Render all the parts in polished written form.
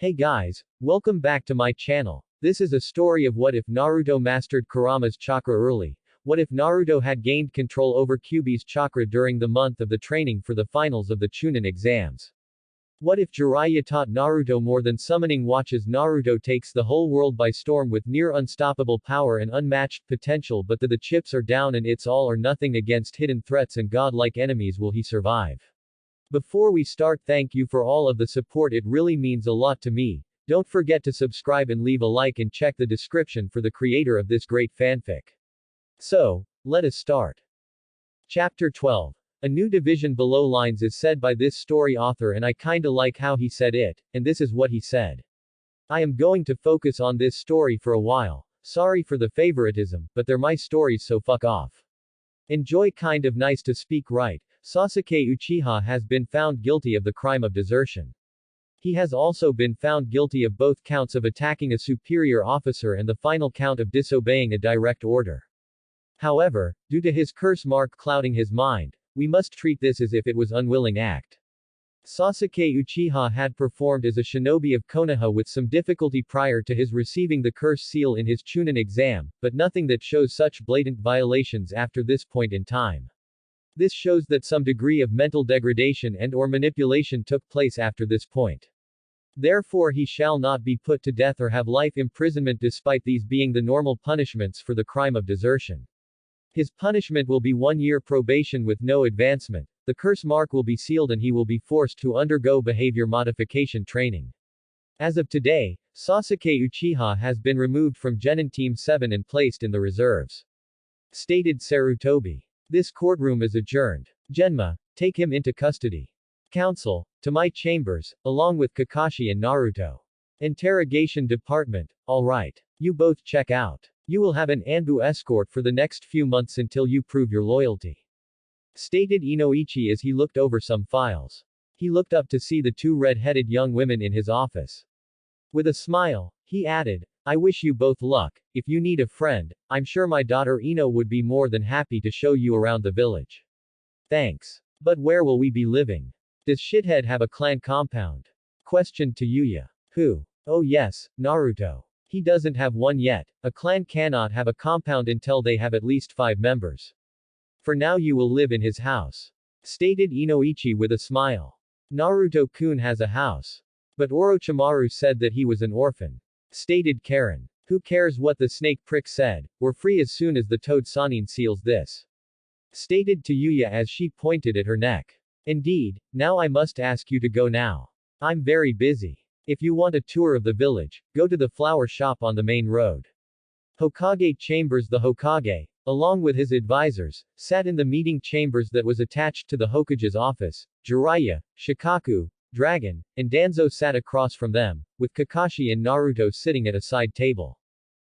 Hey guys, welcome back to my channel. This is a story of what if Naruto mastered Kurama's chakra early. What if Naruto had gained control over Kyuubi's chakra during the month of the training for the finals of the Chunin exams. What if Jiraiya taught Naruto more than summoning watches? Naruto takes the whole world by storm with near unstoppable power and unmatched potential, but the chips are down and it's all or nothing against hidden threats and godlike enemies. Will he survive? Before we start, thank you for all of the support, it really means a lot to me. Don't forget to subscribe and leave a like and check the description for the creator of this great fanfic. So, let us start. Chapter 12. A new division below lines is said by this story author and I kinda like how he said it, and this is what he said. I am going to focus on this story for a while. Sorry for the favoritism, but they're my stories, so fuck off. Enjoy. Kind of nice to speak right. Sasuke Uchiha has been found guilty of the crime of desertion. He has also been found guilty of both counts of attacking a superior officer and the final count of disobeying a direct order. However, due to his curse mark clouding his mind, we must treat this as if it was unwilling act. Sasuke Uchiha had performed as a shinobi of Konoha with some difficulty prior to his receiving the curse seal in his Chunin exam, but nothing that shows such blatant violations after this point in time. This shows that some degree of mental degradation and/or manipulation took place after this point. Therefore he shall not be put to death or have life imprisonment, despite these being the normal punishments for the crime of desertion. His punishment will be 1 year probation with no advancement, the curse mark will be sealed and he will be forced to undergo behavior modification training. As of today, Sasuke Uchiha has been removed from Genin Team 7 and placed in the reserves. Stated Sarutobi. This courtroom is adjourned. Genma, take him into custody. Council, to my chambers, along with Kakashi and Naruto. Interrogation department, alright. You both check out. You will have an Anbu escort for the next few months until you prove your loyalty. Stated Inoichi as he looked over some files. He looked up to see the two red-headed young women in his office. With a smile, he added, I wish you both luck. If you need a friend, I'm sure my daughter Ino would be more than happy to show you around the village. Thanks. But where will we be living? Does Shithead have a clan compound? Questioned Yuya. Who? Oh yes, Naruto. He doesn't have one yet. A clan cannot have a compound until they have at least 5 members. For now you will live in his house. Stated Inoichi with a smile. Naruto-kun has a house. But Orochimaru said that he was an orphan. Stated Karen. Who cares what the snake prick said, we're free as soon as the Toad Sanin seals this. Stated to Yuya as she pointed at her neck. Indeed, now I must ask you to go now. I'm very busy. If you want a tour of the village, go to the flower shop on the main road. Hokage chambers. The Hokage, along with his advisors, sat in the meeting chambers that was attached to the Hokage's office. Jiraiya, Shikaku, Dragon, and Danzo sat across from them, with Kakashi and Naruto sitting at a side table.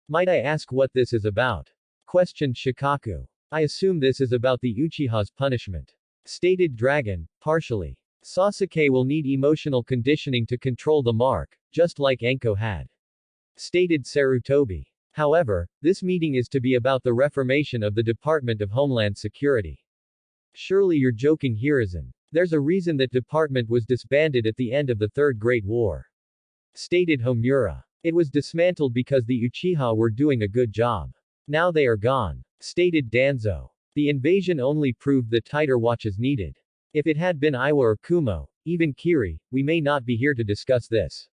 Might I ask what this is about? Questioned Shikaku. I assume this is about the Uchiha's punishment. Stated Dragon, partially. Sasuke will need emotional conditioning to control the mark, just like Anko had. Stated Sarutobi. However, this meeting is to be about the reformation of the Department of Homeland Security. Surely you're joking, Hiruzen. There's a reason that department was disbanded at the end of the Third Great War. Stated Homura. It was dismantled because the Uchiha were doing a good job. Now they are gone. Stated Danzo. The invasion only proved that tighter watch is needed. If it had been Iwa or Kumo, even Kiri, we may not be here to discuss this.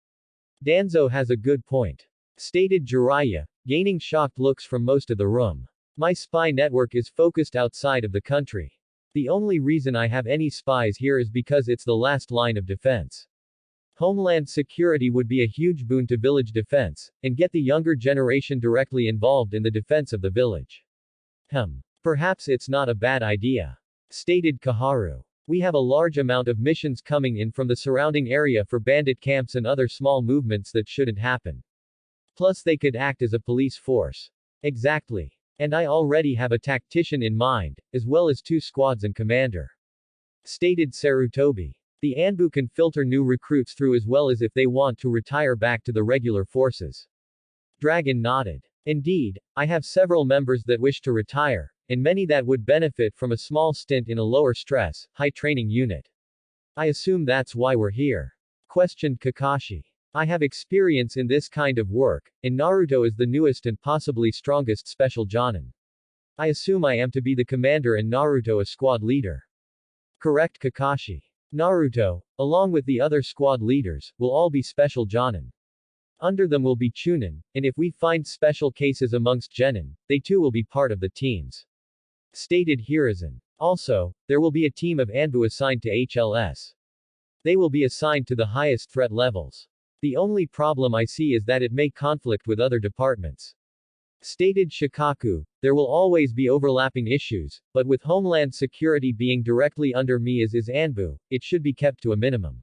Danzo has a good point. Stated Jiraiya, gaining shocked looks from most of the room. My spy network is focused outside of the country. The only reason I have any spies here is because it's the last line of defense. Homeland security would be a huge boon to village defense, and get the younger generation directly involved in the defense of the village. Perhaps it's not a bad idea. Stated Kaharu. We have a large amount of missions coming in from the surrounding area for bandit camps and other small movements that shouldn't happen. Plus they could act as a police force. Exactly. And I already have a tactician in mind, as well as 2 squads and commander. Stated Sarutobi. The Anbu can filter new recruits through as well as if they want to retire back to the regular forces. Dragon nodded. Indeed, I have several members that wish to retire, and many that would benefit from a small stint in a lower stress, high training unit. I assume that's why we're here. Questioned Kakashi. I have experience in this kind of work, and Naruto is the newest and possibly strongest special Jonin. I assume I am to be the commander and Naruto a squad leader. Correct, Kakashi. Naruto, along with the other squad leaders, will all be special Jonin. Under them will be Chunin, and if we find special cases amongst Genin, they too will be part of the teams. Stated Hiruzen. Also, there will be a team of Anbu assigned to HLS. They will be assigned to the highest threat levels. The only problem I see is that it may conflict with other departments. Stated Shikaku, there will always be overlapping issues, but with Homeland Security being directly under me as is Anbu, it should be kept to a minimum.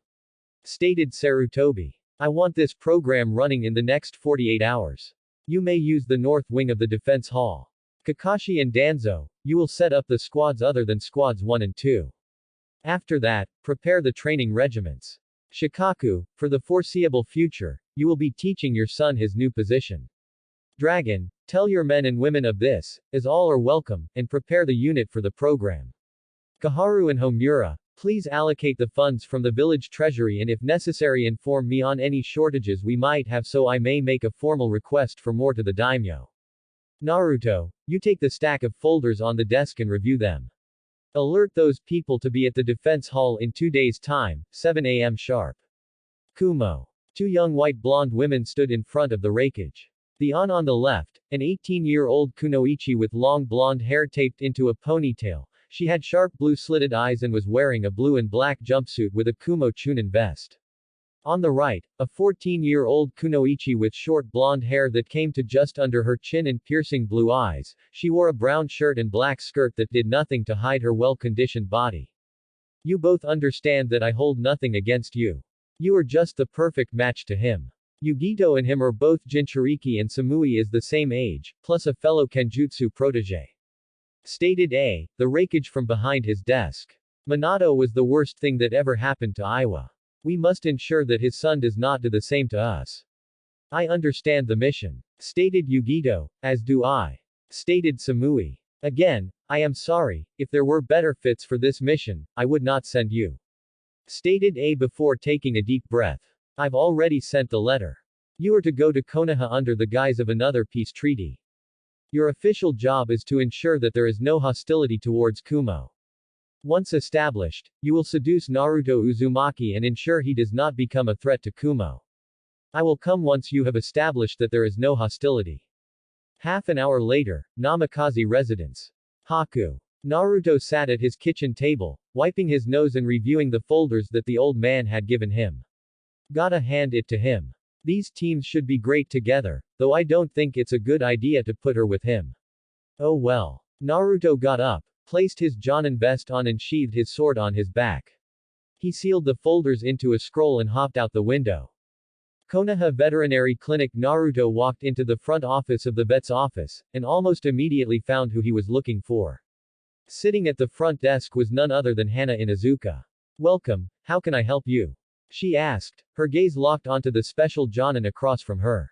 Stated Sarutobi. I want this program running in the next 48 hours. You may use the north wing of the defense hall. Kakashi and Danzo, you will set up the squads other than squads 1 and 2. After that, prepare the training regiments. Shikaku, for the foreseeable future, you will be teaching your son his new position. Dragon, tell your men and women of this, as all are welcome, and prepare the unit for the program. Kaharu and Homura, please allocate the funds from the village treasury and if necessary inform me on any shortages we might have so I may make a formal request for more to the daimyo. Naruto, you take the stack of folders on the desk and review them. Alert those people to be at the defense hall in 2 days' time, 7 a.m. sharp. Kumo. 2 young white blonde women stood in front of the rakeage. The on the left, an 18-year-old kunoichi with long blonde hair taped into a ponytail. She had sharp blue slitted eyes and was wearing a blue and black jumpsuit with a Kumo Chunin vest. On the right, a 14-year-old kunoichi with short blonde hair that came to just under her chin and piercing blue eyes. She wore a brown shirt and black skirt that did nothing to hide her well-conditioned body. You both understand that I hold nothing against you. You are just the perfect match to him. Yugito and him are both Jinchuriki and Samui is the same age, plus a fellow Kenjutsu protege. Stated A, the rakeage from behind his desk. Minato was the worst thing that ever happened to Iwa. We must ensure that his son does not do the same to us. I understand the mission. Stated Yugito, as do I. Stated Samui. Again, I am sorry, if there were better fits for this mission, I would not send you. Stated A before taking a deep breath. I've already sent the letter. You are to go to Konoha under the guise of another peace treaty. Your official job is to ensure that there is no hostility towards Kumo. Once established, you will seduce Naruto Uzumaki and ensure he does not become a threat to Kumo. I will come once you have established that there is no hostility. Half an hour later, Namikaze residence. Haku. Naruto sat at his kitchen table, wiping his nose and reviewing the folders that the old man had given him. Gotta hand it to him. These teams should be great together, though I don't think it's a good idea to put her with him. Oh well. Naruto got up, placed his Jonin vest on and sheathed his sword on his back. He sealed the folders into a scroll and hopped out the window. Konoha Veterinary Clinic. Naruto walked into the front office of the vet's office, and almost immediately found who he was looking for. Sitting at the front desk was none other than Hana Inuzuka. Welcome, how can I help you? She asked, her gaze locked onto the special Jonin across from her.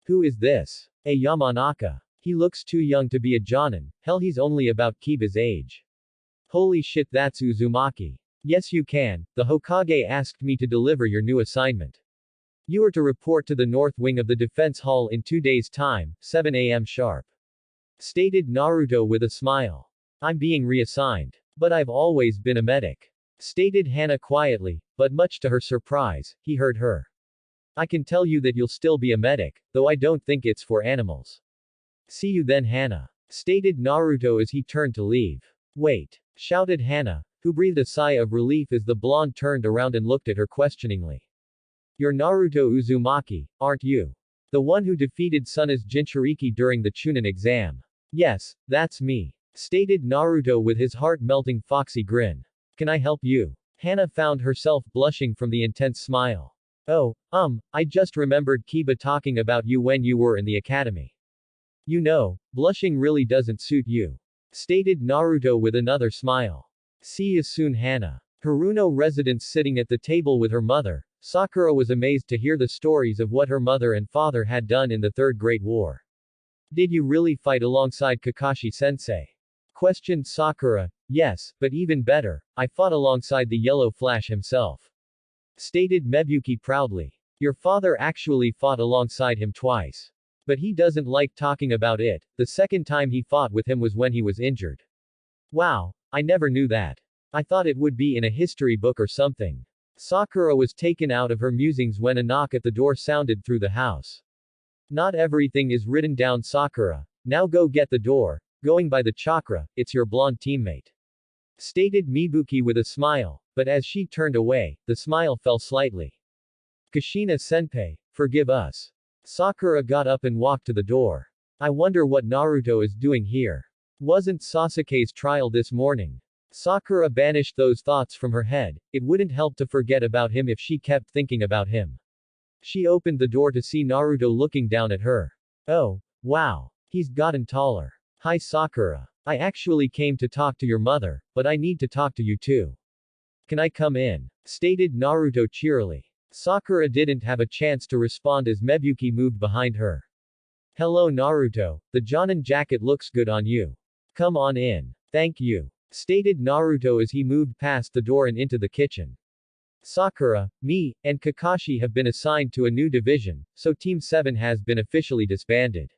Who is this? A Yamanaka. He looks too young to be a Jonin, hell he's only about Kiba's age. Holy shit, that's Uzumaki. Yes you can, the Hokage asked me to deliver your new assignment. You are to report to the north wing of the defense hall in 2 days' time, 7 a.m. sharp. Stated Naruto with a smile. I'm being reassigned. But I've always been a medic. Stated Hana quietly, but much to her surprise, he heard her. I can tell you that you'll still be a medic, though I don't think it's for animals. See you then Hana. Stated Naruto as he turned to leave. Wait! Shouted Hana, who breathed a sigh of relief as the blonde turned around and looked at her questioningly. You're Naruto Uzumaki, aren't you? The one who defeated Suna's Jinchuriki during the Chunin exam. Yes, that's me. Stated Naruto with his heart-melting foxy grin. Can I help you? Hana found herself blushing from the intense smile. Oh, I just remembered Kiba talking about you when you were in the academy. You know, blushing really doesn't suit you. Stated Naruto with another smile. See you soon Hana. Haruno residence. Sitting at the table with her mother, Sakura was amazed to hear the stories of what her mother and father had done in the Third Great War. Did you really fight alongside Kakashi-sensei? Questioned Sakura. Yes, but even better, I fought alongside the Yellow Flash himself. Stated Mebuki proudly. Your father actually fought alongside him twice. But he doesn't like talking about it. The second time he fought with him was when he was injured. Wow, I never knew that. I thought it would be in a history book or something. Sakura was taken out of her musings when a knock at the door sounded through the house. Not everything is written down, Sakura. Now go get the door. Going by the chakra, it's your blonde teammate. Stated Mibuki with a smile, but as she turned away, the smile fell slightly. Kushina-senpai, forgive us. Sakura got up and walked to the door. I wonder what Naruto is doing here. Wasn't Sasuke's trial this morning? Sakura banished those thoughts from her head. It wouldn't help to forget about him if she kept thinking about him. She opened the door to see Naruto looking down at her. Oh, wow. He's gotten taller. Hi Sakura. I actually came to talk to your mother, but I need to talk to you too. Can I come in? Stated Naruto cheerily. Sakura didn't have a chance to respond as Mibuki moved behind her. Hello Naruto, the Jonin jacket looks good on you. Come on in. Thank you. Stated Naruto as he moved past the door and into the kitchen. Sakura, me, and Kakashi have been assigned to a new division, so Team 7 has been officially disbanded.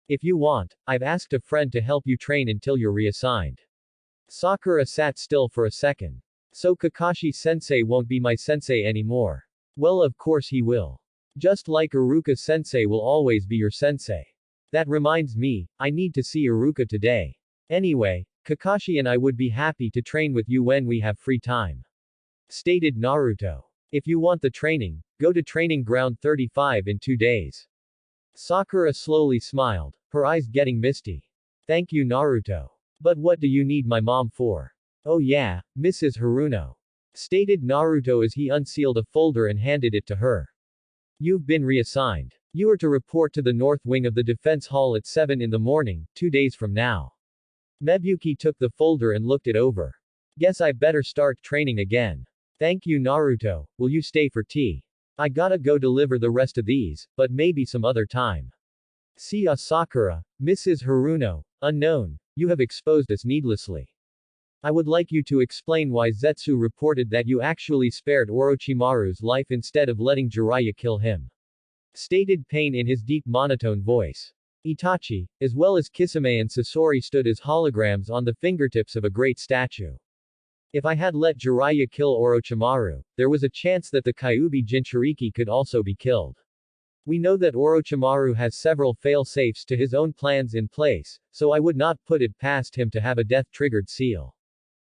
If you want, I've asked a friend to help you train until you're reassigned. Sakura sat still for a second. So Kakashi-sensei won't be my sensei anymore. Well, of course he will. Just like Iruka-sensei will always be your sensei. That reminds me, I need to see Iruka today. Anyway, Kakashi and I would be happy to train with you when we have free time. Stated Naruto. If you want the training, go to training ground 35 in 2 days. Sakura slowly smiled, her eyes getting misty. Thank you Naruto. But what do you need my mom for? Oh yeah, Mrs. Haruno. Stated Naruto as he unsealed a folder and handed it to her. You've been reassigned. You are to report to the north wing of the defense hall at 7 in the morning, 2 days from now. Mibuki took the folder and looked it over. Guess I better start training again. Thank you Naruto, will you stay for tea? I gotta go deliver the rest of these, but maybe some other time. See ya Sakura, Mrs. Haruno, unknown, you have exposed us needlessly. I would like you to explain why Zetsu reported that you actually spared Orochimaru's life instead of letting Jiraiya kill him. Stated pain in his deep monotone voice. Itachi, as well as Kisame and Sasori stood as holograms on the fingertips of a great statue. If I had let Jiraiya kill Orochimaru, there was a chance that the Kyuubi Jinchuriki could also be killed. We know that Orochimaru has several fail-safes to his own plans in place, so I would not put it past him to have a death-triggered seal.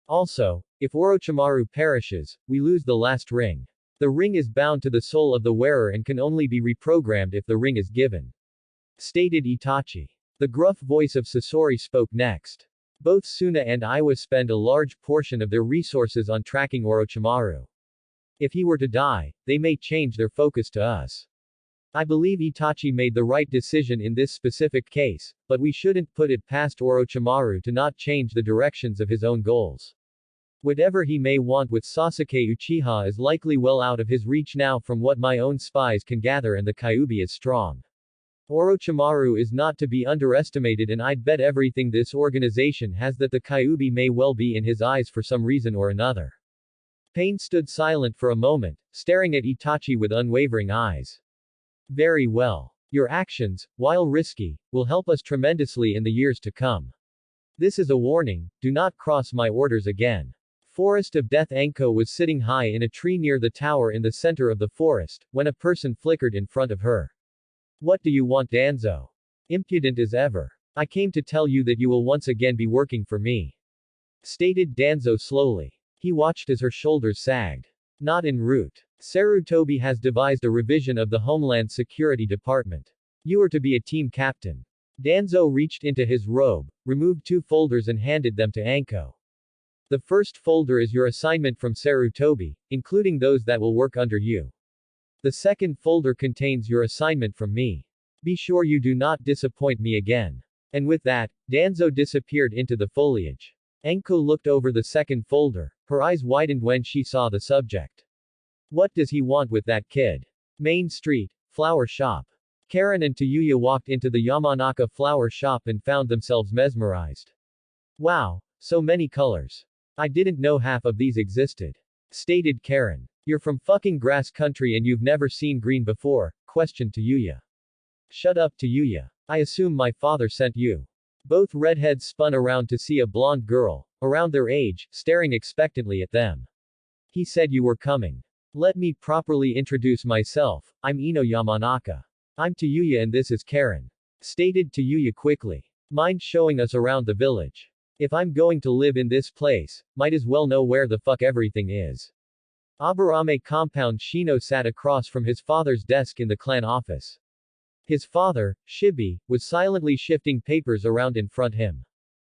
Also, if Orochimaru perishes, we lose the last ring. The ring is bound to the soul of the wearer and can only be reprogrammed if the ring is given. Stated Itachi. The gruff voice of Sasori spoke next. Both Suna and Iwa spend a large portion of their resources on tracking Orochimaru. If he were to die, they may change their focus to us. I believe Itachi made the right decision in this specific case, but we shouldn't put it past Orochimaru to not change the directions of his own goals. Whatever he may want with Sasuke Uchiha is likely well out of his reach now from what my own spies can gather, and the Kyuubi is strong. Orochimaru is not to be underestimated, and I'd bet everything this organization has that the Kyuubi may well be in his eyes for some reason or another. Pain stood silent for a moment, staring at Itachi with unwavering eyes. Very well. Your actions, while risky, will help us tremendously in the years to come. This is a warning, do not cross my orders again. Forest of Death. Anko was sitting high in a tree near the tower in the center of the forest, when a person flickered in front of her. What do you want, Danzo? Impudent as ever. I came to tell you that you will once again be working for me. Stated Danzo slowly. He watched as her shoulders sagged. Not en route. Sarutobi has devised a revision of the Homeland Security Department. You are to be a team captain. Danzo reached into his robe, removed 2 folders and handed them to Anko. The first folder is your assignment from Sarutobi, including those that will work under you. The second folder contains your assignment from me. Be sure you do not disappoint me again. And with that, Danzo disappeared into the foliage. Anko looked over the second folder, her eyes widened when she saw the subject. What does he want with that kid? Main Street, flower shop. Karen and Tayuya walked into the Yamanaka flower shop and found themselves mesmerized. Wow, so many colors. I didn't know half of these existed. Stated Karen. You're from fucking grass country and you've never seen green before, questioned Hyuga. Shut up Hyuga. I assume my father sent you. Both redheads spun around to see a blonde girl, around their age, staring expectantly at them. He said you were coming. Let me properly introduce myself, I'm Ino Yamanaka. I'm Hyuga and this is Karen. Stated Hyuga quickly. Mind showing us around the village? If I'm going to live in this place, might as well know where the fuck everything is. Aburame compound. Shino sat across from his father's desk in the clan office. His father, Shibi, was silently shifting papers around in front him.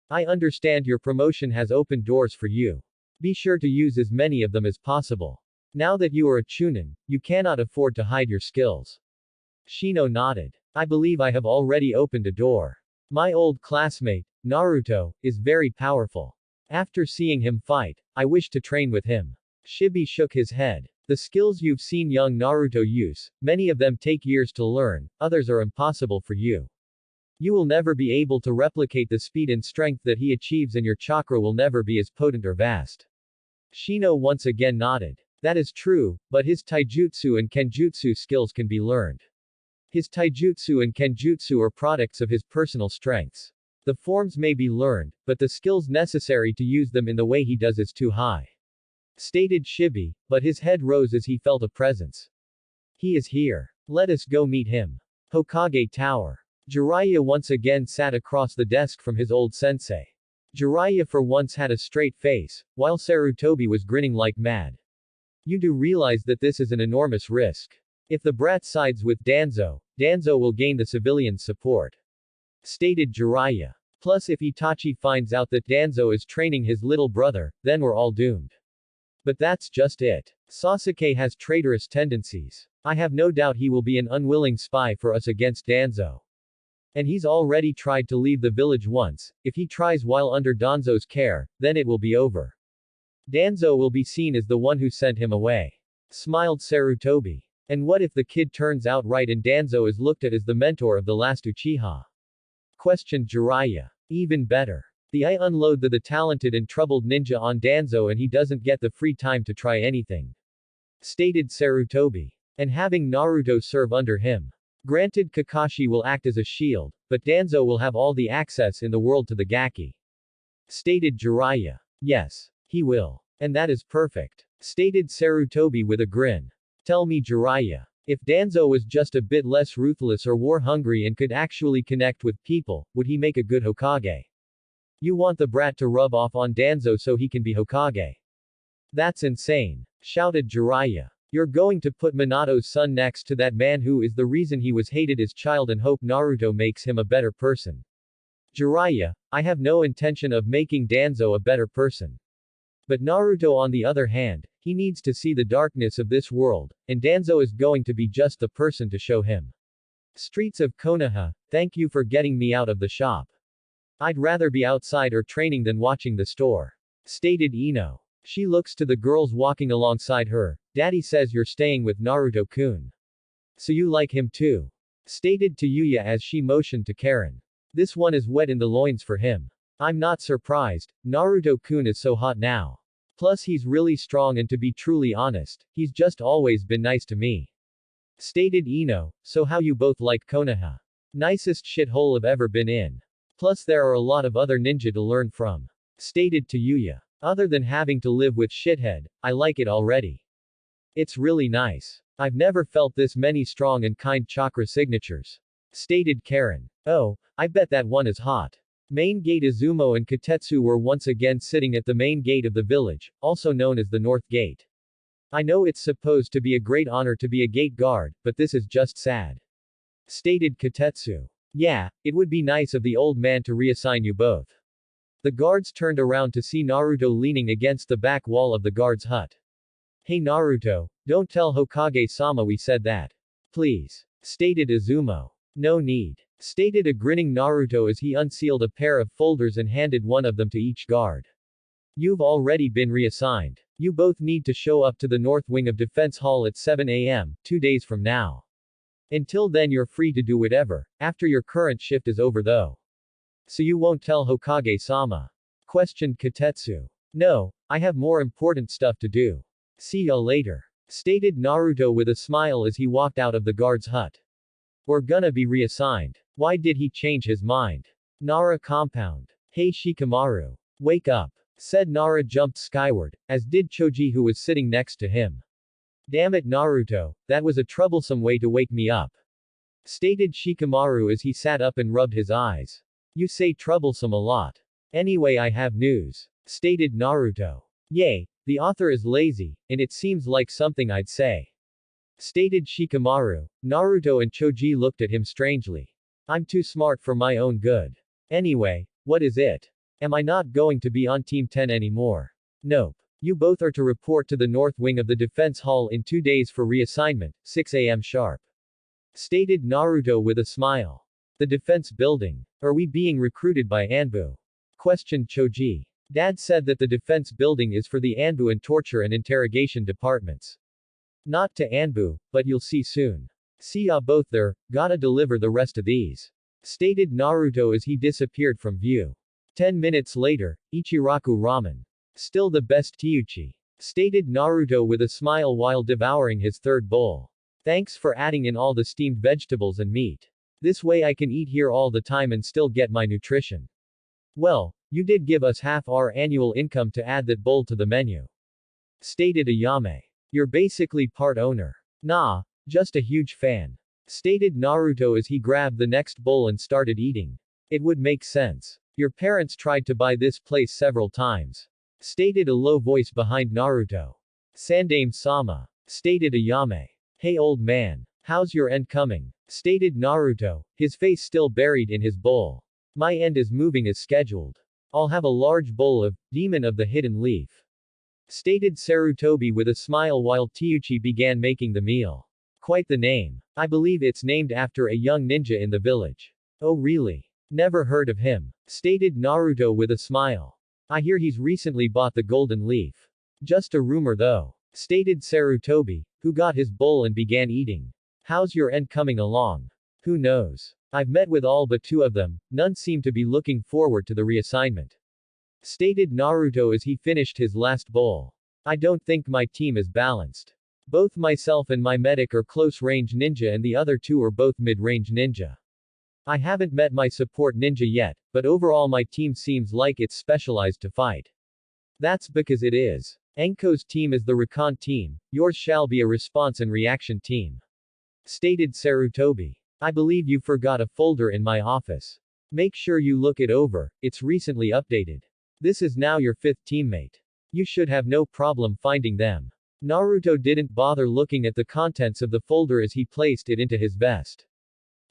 I understand your promotion has opened doors for you. Be sure to use as many of them as possible. Now that you are a chunin, you cannot afford to hide your skills. Shino nodded. I believe I have already opened a door. My old classmate, Naruto, is very powerful. After seeing him fight, I wish to train with him. Shibi shook his head. The skills you've seen young Naruto use, many of them take years to learn, others are impossible for you. You will never be able to replicate the speed and strength that he achieves and your chakra will never be as potent or vast. Shino once again nodded. That is true, but his taijutsu and kenjutsu skills can be learned. His taijutsu and kenjutsu are products of his personal strengths. The forms may be learned, but the skills necessary to use them in the way he does is too high. Stated Shibi, but his head rose as he felt a presence. He is here. Let us go meet him. Hokage Tower. Jiraiya once again sat across the desk from his old sensei. Jiraiya for once had a straight face, while Sarutobi was grinning like mad. You do realize that this is an enormous risk. If the brat sides with Danzo, Danzo will gain the civilians' support. Stated Jiraiya. Plus if Itachi finds out that Danzo is training his little brother, then we're all doomed. But that's just it. Sasuke has traitorous tendencies. I have no doubt he will be an unwilling spy for us against Danzo. And he's already tried to leave the village once. If he tries while under Danzo's care, then it will be over. Danzo will be seen as the one who sent him away. Smiled Sarutobi. And what if the kid turns out right and Danzo is looked at as the mentor of the last Uchiha? Questioned Jiraiya. Even better. I unload the talented and troubled ninja on Danzo and he doesn't get the free time to try anything. Stated Sarutobi. And having Naruto serve under him. Granted Kakashi will act as a shield, but Danzo will have all the access in the world to the Gaki. Stated Jiraiya. Yes. He will. And that is perfect. Stated Sarutobi with a grin. Tell me Jiraiya. If Danzo was just a bit less ruthless or war-hungry and could actually connect with people, would he make a good Hokage? You want the brat to rub off on Danzo so he can be Hokage. That's insane. Shouted Jiraiya. You're going to put Minato's son next to that man who is the reason he was hated as child and hope Naruto makes him a better person. Jiraiya, I have no intention of making Danzo a better person. But Naruto on the other hand, he needs to see the darkness of this world, and Danzo is going to be just the person to show him. Streets of Konoha, thank you for getting me out of the shop. I'd rather be outside or training than watching the store. Stated Ino. She looks to the girls walking alongside her. Daddy says you're staying with Naruto-kun. So you like him too. Stated to Yuya as she motioned to Karen. This one is wet in the loins for him. I'm not surprised, Naruto-kun is so hot now. Plus he's really strong and to be truly honest, he's just always been nice to me. Stated Ino, so how you both like Konoha? Nicest shithole I've ever been in. Plus there are a lot of other ninja to learn from. Stated to Yuya. Other than having to live with shithead, I like it already. It's really nice. I've never felt this many strong and kind chakra signatures. Stated Karen. Oh, I bet that one is hot. Main Gate Izumo and Katetsu were once again sitting at the main gate of the village, also known as the North Gate. I know it's supposed to be a great honor to be a gate guard, but this is just sad. Stated Katetsu. Yeah, it would be nice of the old man to reassign you both. The guards turned around to see Naruto leaning against the back wall of the guard's hut. Hey Naruto, don't tell Hokage-sama we said that. Please. Stated Izumo. No need. Stated a grinning Naruto as he unsealed a pair of folders and handed one of them to each guard. You've already been reassigned. You both need to show up to the North Wing of Defense Hall at 7 a.m., 2 days from now. Until then you're free to do whatever, after your current shift is over though. So you won't tell Hokage-sama? Questioned Katetsu. No, I have more important stuff to do. See ya later. stated Naruto with a smile as he walked out of the guard's hut. We're gonna be reassigned. Why did he change his mind? Nara compound. Hey Shikamaru. Wake up. Said Nara jumped skyward, as did Choji who was sitting next to him. Damn it Naruto, that was a troublesome way to wake me up. Stated Shikamaru as he sat up and rubbed his eyes. You say troublesome a lot. Anyway I have news. Stated Naruto. Yay, the author is lazy, and it seems like something I'd say. Stated Shikamaru. Naruto and Choji looked at him strangely. I'm too smart for my own good. Anyway, what is it? Am I not going to be on Team 10 anymore? Nope. You both are to report to the north wing of the defense hall in 2 days for reassignment, 6 a.m. sharp. Stated Naruto with a smile. The defense building. Are we being recruited by Anbu? Questioned Choji. Dad said that the defense building is for the Anbu and torture and interrogation departments. Not to Anbu, but you'll see soon. See ya both there, gotta deliver the rest of these. Stated Naruto as he disappeared from view. 10 minutes later, Ichiraku Ramen. Still the best Teuchi. Stated Naruto with a smile while devouring his third bowl. Thanks for adding in all the steamed vegetables and meat. This way I can eat here all the time and still get my nutrition. Well, you did give us half our annual income to add that bowl to the menu. Stated Ayame. You're basically part owner. Nah, just a huge fan. Stated Naruto as he grabbed the next bowl and started eating. It would make sense. Your parents tried to buy this place several times. Stated a low voice behind Naruto. Sandame-sama. Stated Ayame. Hey old man. How's your end coming? Stated Naruto, his face still buried in his bowl. My end is moving as scheduled. I'll have a large bowl of Demon of the Hidden Leaf. Stated Sarutobi with a smile while Teuchi began making the meal. Quite the name. I believe it's named after a young ninja in the village. Oh really? Never heard of him. Stated Naruto with a smile. I hear he's recently bought the golden leaf. Just a rumor though. Stated Sarutobi, who got his bowl and began eating. How's your end coming along? Who knows? I've met with all but 2 of them, none seem to be looking forward to the reassignment. Stated Naruto as he finished his last bowl. I don't think my team is balanced. Both myself and my medic are close-range ninja and the other 2 are both mid-range ninja. I haven't met my support ninja yet, but overall my team seems like it's specialized to fight. That's because it is. Anko's team is the recon team, yours shall be a response and reaction team. Stated Sarutobi. I believe you forgot a folder in my office. Make sure you look it over, it's recently updated. This is now your 5th teammate. You should have no problem finding them. Naruto didn't bother looking at the contents of the folder as he placed it into his vest.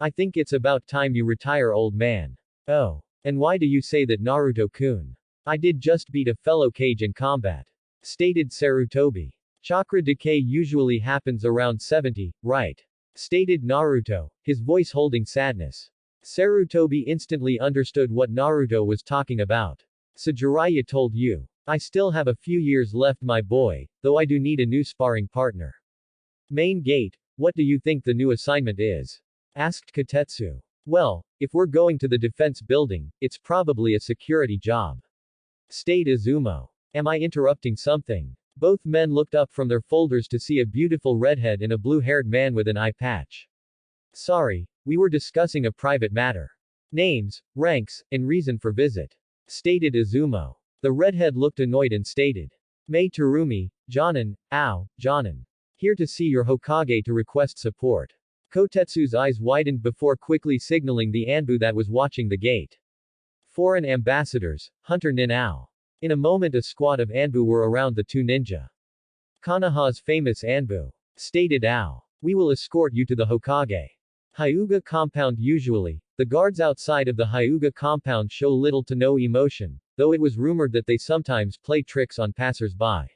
I think it's about time you retire old man. Oh. And why do you say that Naruto-kun? I did just beat a fellow Kage in combat. Stated Sarutobi. Chakra decay usually happens around 70, right? Stated Naruto, his voice holding sadness. Sarutobi instantly understood what Naruto was talking about. So Jiraiya told you. I still have a few years left my boy, though I do need a new sparring partner. Main gate, what do you think the new assignment is? Asked Katetsu. Well, if we're going to the defense building, it's probably a security job. Stated Izumo. Am I interrupting something? Both men looked up from their folders to see a beautiful redhead and a blue-haired man with an eye patch. Sorry, we were discussing a private matter. Names, ranks, and reason for visit. Stated Izumo. The redhead looked annoyed and stated. Mei Terumi, Jonin, Jonin. Here to see your Hokage to request support. Kotetsu's eyes widened before quickly signaling the Anbu that was watching the gate. Foreign ambassadors, Hunter Ninao. In a moment a squad of Anbu were around the 2 ninja. Konoha's famous Anbu. Stated Ao. We will escort you to the Hokage. Hyuga compound. Usually, the guards outside of the Hyuga compound show little to no emotion, though it was rumored that they sometimes play tricks on passers-by.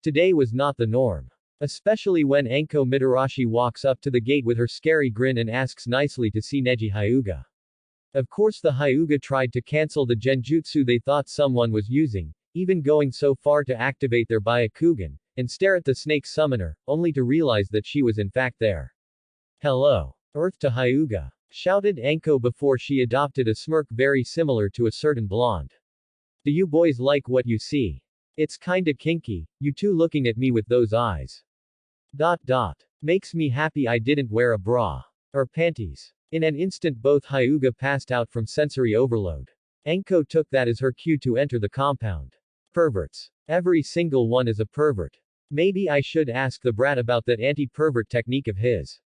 Today was not the norm. Especially when Anko Mitarashi walks up to the gate with her scary grin and asks nicely to see Neji Hyuga. Of course the Hyuga tried to cancel the genjutsu they thought someone was using, even going so far to activate their Byakugan, and stare at the snake summoner, only to realize that she was in fact there. Hello. Earth to Hyuga. Shouted Anko before she adopted a smirk very similar to a certain blonde. Do you boys like what you see? It's kinda kinky, you two looking at me with those eyes. Makes me happy I didn't wear a bra. Or panties. In an instant both Hyuga passed out from sensory overload. Anko took that as her cue to enter the compound. Perverts. Every single one is a pervert. Maybe I should ask the brat about that anti-pervert technique of his.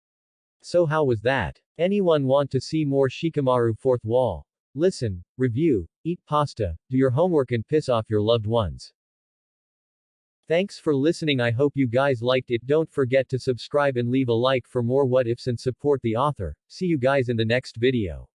So how was that? Anyone want to see more Shikamaru fourth wall? Listen, review, eat pasta, do your homework and piss off your loved ones. Thanks for listening. I hope you guys liked it. Don't forget to subscribe and leave a like for more what ifs and support the author. See you guys in the next video.